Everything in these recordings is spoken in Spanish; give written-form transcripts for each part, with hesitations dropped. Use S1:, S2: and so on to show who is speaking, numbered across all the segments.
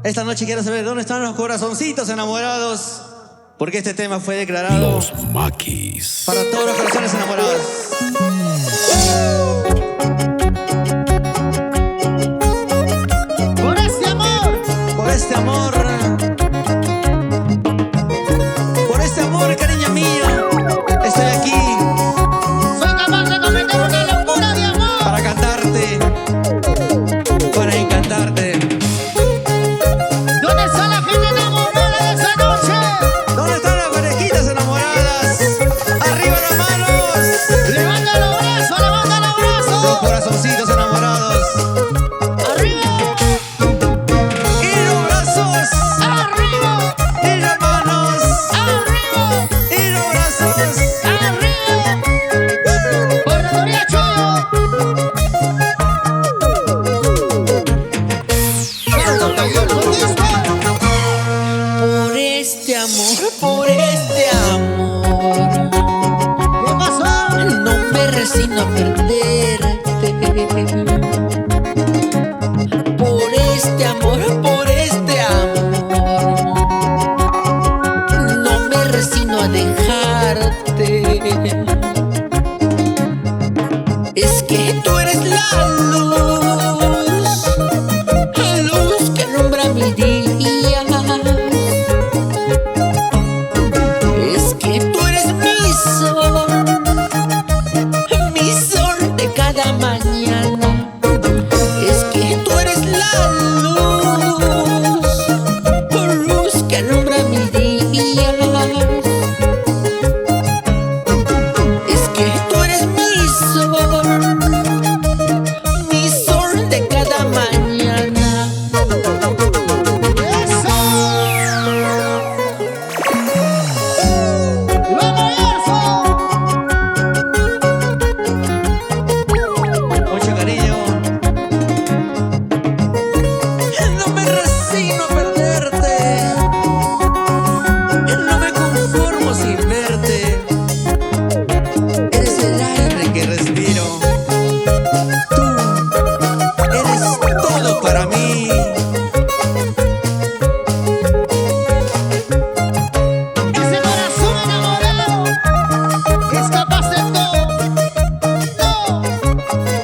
S1: Esta noche quiero saber dónde están los corazoncitos enamorados, porque este tema fue declarado
S2: Los Maquis.
S1: para todos los corazones enamorados.
S3: Por este amor,
S1: Por este amor, por este amor, cariño mío, estoy aquí
S3: soy capaz de cometer una locura de amor.
S1: para cantarte, para encantarte.
S3: ¿Dónde está la gente enamorada de esa noche?
S1: ¿Dónde están las parejitas enamoradas? ¡Arriba las manos!
S3: Levanta los brazos, levanta los
S1: Los
S3: brazos.
S1: corazoncitos enamorados.
S3: Arriba,
S1: ¡Y los brazos!
S3: arriba,
S1: ¡Y las manos!
S3: arriba,
S1: ¡Y los brazos!
S3: arriba. Corredoría Chuyo. Santo cayó el disco.
S4: Por este amor,
S3: ¿Qué pasó?
S4: no me resigno a perderte. Por este amor, no me resigno a dejarte. Es que tú eres la luz que alumbra mi día. Es que tú eres mi sol de cada mañana. Es que tú eres la luz que alumbra mi día. Es que tú eres mi sol de cada mañana.
S3: ¡Eso! ¡Vamos, Elfo!
S1: Mucho cariño. No me resigno a perderte. No me conformo sin verte. Eres el aire que respiro. Tú eres todo para mí.
S3: Ese corazón enamorado que es capaz de todo.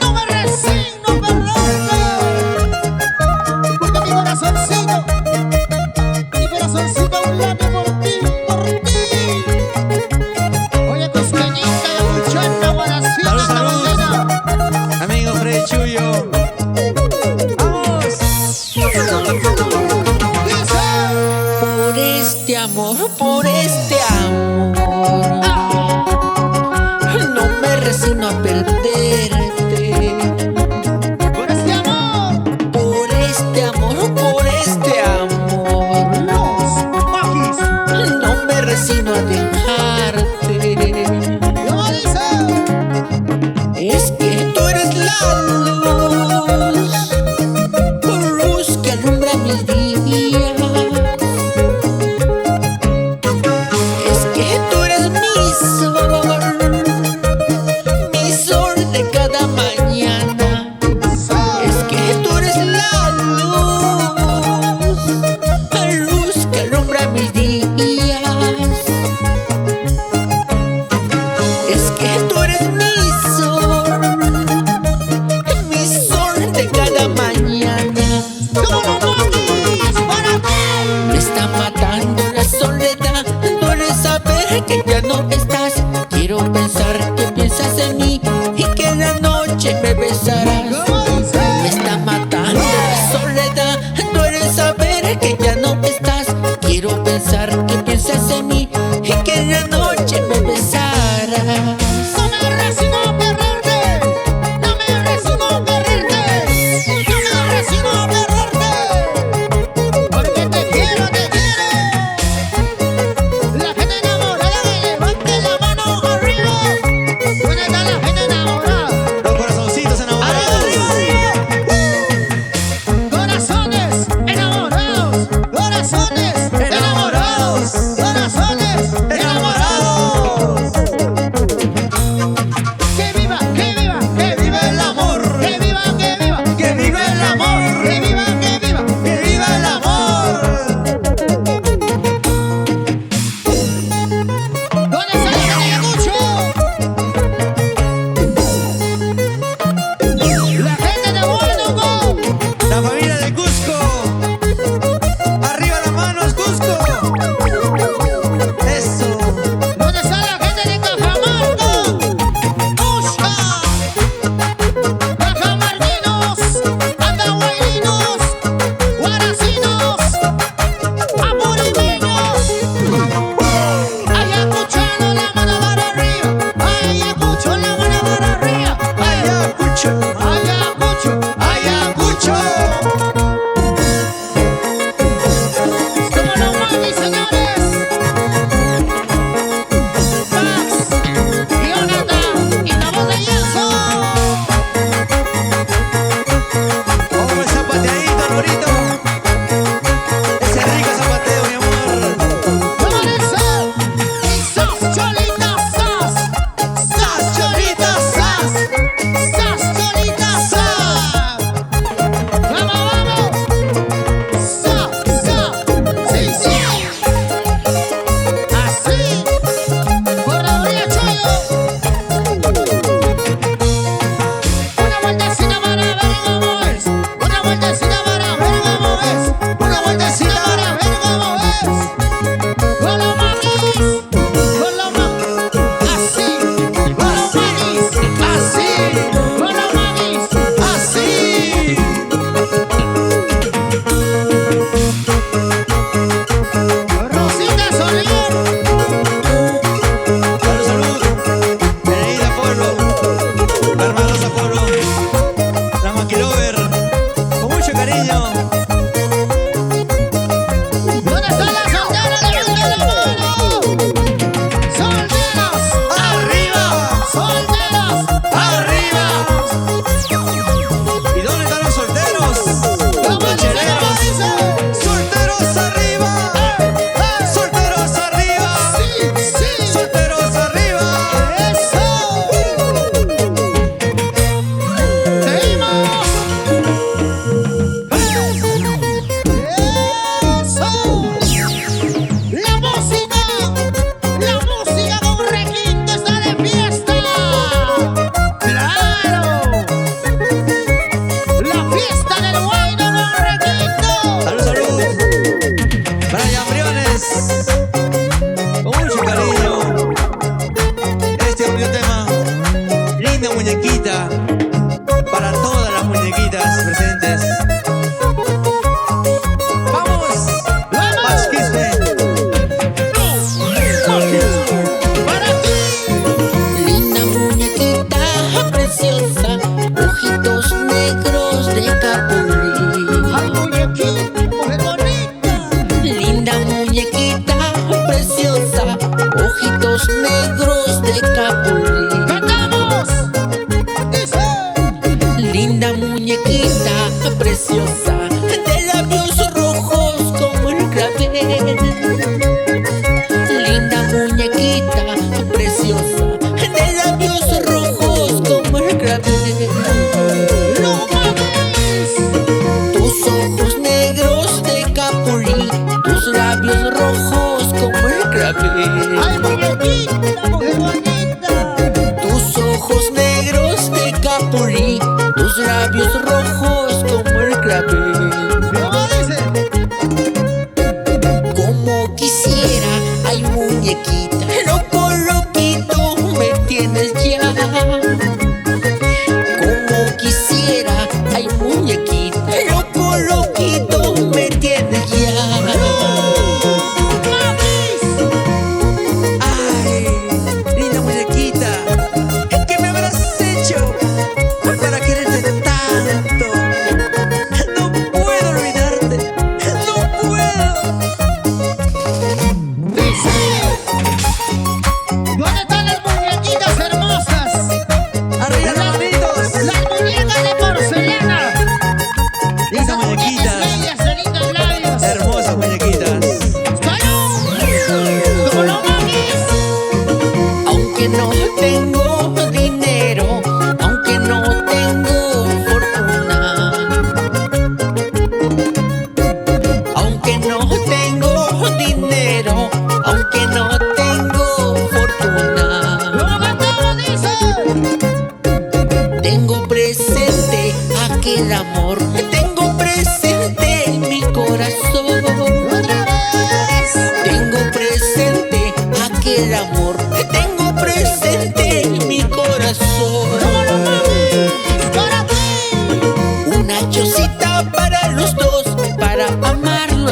S3: No me resigno a perderte. Porque mi corazoncito aún late por ti, por ti. Oye, tus cañitas de muchacha, guaracita,
S1: Salud, salud.
S3: caballera.
S1: Amigo Freddy Chuyo. ¡Vamos!
S3: Dice,
S4: Por este amor, no me resigno a perderte.
S3: por este amor,
S4: Por este amor,
S3: los Maquis.
S4: no me resigno a dejarte.
S3: ¿Cómo dice?
S4: Es que tú eres la luz que alumbra mis días. Es que tú eres mi sol de cada mañana. Es que tú eres la luz que alumbra mis días. Es que tú eres mi sol de cada mañana.
S3: ¡Todos los Maquis para ti!
S4: Me está matando la soledad, duele saber que ya no estás. Quiero pensar que piensas en mí y que en la noche me besarás.
S3: ¿Cómo dice?
S4: Me está matando la soledad, duele saber que ya no estás. Quiero pensar que piensas en mí y que en la noche me besarás.
S3: No me resigno a perderte. No me resigno a perderte. No me resigno a perderte. Porque te quiero, te quiero. La gente enamorada que levante la mano arriba. ¿Dónde está la gente enamorada?
S1: Los corazoncitos enamorados.
S3: Arriba, arriba, arriba. Corazones enamorados. Corazones enamorados.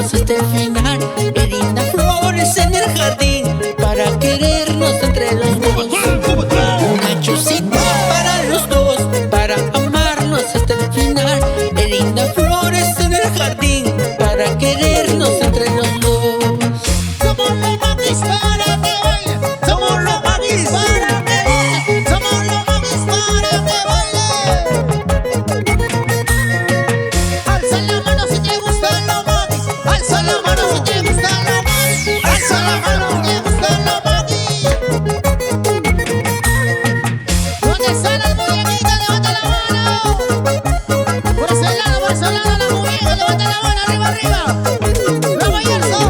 S4: amarnos hasta el final. Qué lindas flores en el jardín para querernos entre los dos. Una chocita para los dos, para amarnos hasta el final. Qué lindas flores en el jardín para querernos entre los dos.
S3: Somos los maquis para que baile. Somos los maquis para que baile. Somos los maquis para que baile. Alza la mano si te gustan los maquis. Alza la mano si te gustan los maquis. Alza la mano si te gustan los maquis. ¿Dónde están las muñequitas? Levanta la mano. Por ese lado las muñecas. Levanta la mano, arriba, arriba. ¡Bravo, Yerso!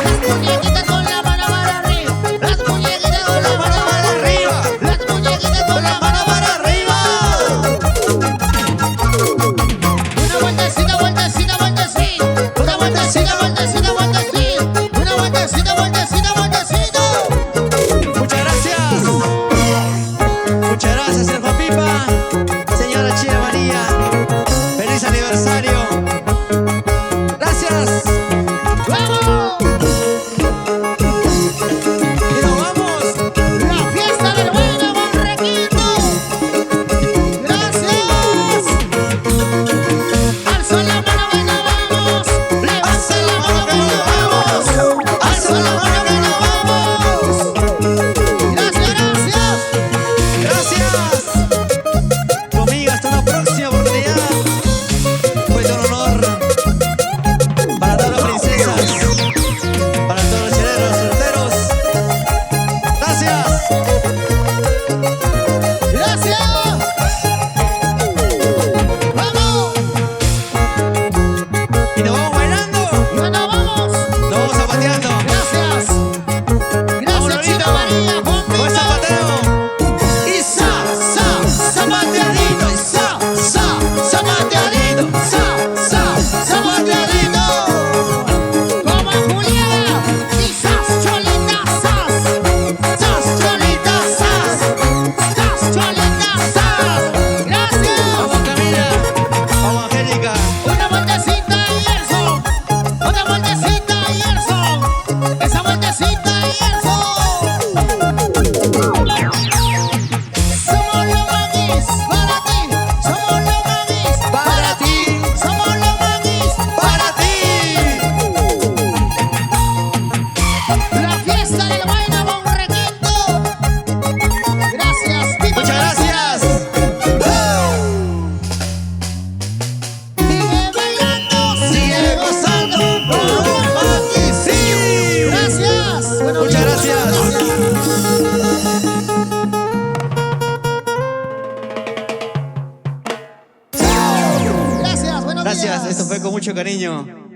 S3: Las muñequitas con la mano para arriba. Las muñequitas con la mano para arriba. Las muñequitas con la mano para arriba. Una vueltecita, vueltecita, vueltecita. Una vueltecita, vueltecita, vueltecita. Una vueltecita, vueltecita, vueltecita.
S1: Muchas gracias. Muchas gracias, el Papipa. Señora China María. Feliz aniversario. Gracias.
S3: ¡Vamos!
S1: Y nos vamos.
S3: La fiesta del bueno Borrequito. Gracias. Alza la mano que nos vamos. Levanta la mano que nos vamos. Alza la mano que nos vamos. Gracias, gracias.
S1: Gracias. Conmigo hasta una próxima oportunidad. Fue todo un honor para todas las princesas, para todos los cheleros solteros. Gracias.
S3: Gracias. Vamos.
S1: Y nos vamos bailando.
S3: Y nos vamos.
S1: Nos vamos zapateando.
S3: Gracias. Gracias, China María.
S1: Buen zapateo.
S3: Y zapateadito, zapateadito, zapateadito. Como Juliana, y cholita, cholita, cholita, gracias.
S1: Vamos Camila. Vamos Angélica.
S3: Una vueltecita y eso. Una vueltecita y eso. Esa vueltecita y eso. Somos los maquis para ti. Somos los maquis
S1: Para ti.
S3: Somos los maquis
S1: Para ti.
S3: La fiesta del bueno Borrequito. Gracias, Pipa.
S1: Muchas gracias.
S3: Sigue bailando, sigue gozando con los maquis.
S1: Sí.
S3: Gracias. Buenos
S1: Muchas
S3: días,
S1: gracias.
S3: Gracias, buenos días.
S1: Gracias. Esto fue con mucho cariño.